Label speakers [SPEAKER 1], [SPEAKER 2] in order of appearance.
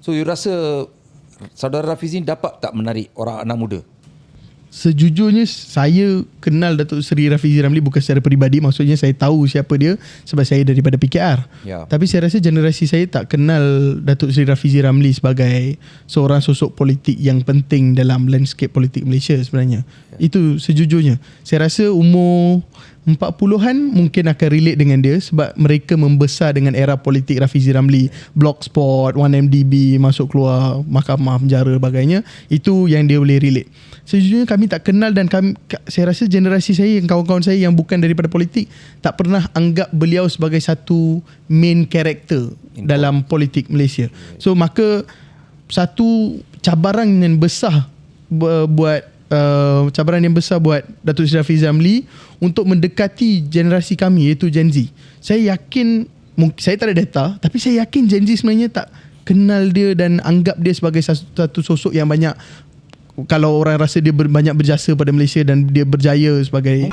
[SPEAKER 1] So you rasa saudara Rafizi dapat tak menarik orang anak muda?
[SPEAKER 2] Sejujurnya saya kenal Datuk Seri Rafizi Ramli bukan secara peribadi, maksudnya saya tahu siapa dia sebab saya daripada PKR.
[SPEAKER 1] Ya.
[SPEAKER 2] Tapi saya rasa generasi saya tak kenal Datuk Seri Rafizi Ramli sebagai seorang sosok politik yang penting dalam landscape politik Malaysia sebenarnya. Ya. Itu sejujurnya. Saya rasa umur 40-an mungkin akan relate dengan dia sebab mereka membesar dengan era politik Rafizi Ramli, Blogspot, 1MDB, masuk keluar mahkamah, penjara sebagainya. Itu yang dia boleh relate. Sejujurnya kami tak kenal dan saya rasa generasi saya, kawan-kawan saya yang bukan daripada politik tak pernah anggap beliau sebagai satu main character dalam politik Malaysia. So maka satu cabaran yang besar buat Datuk Seri Rafizi Ramli untuk mendekati generasi kami iaitu Gen Z. Saya yakin, saya tak ada data, tapi saya yakin Gen Z sebenarnya tak kenal dia dan anggap dia sebagai satu sosok yang banyak, kalau orang rasa dia banyak berjasa pada Malaysia dan dia berjaya sebagai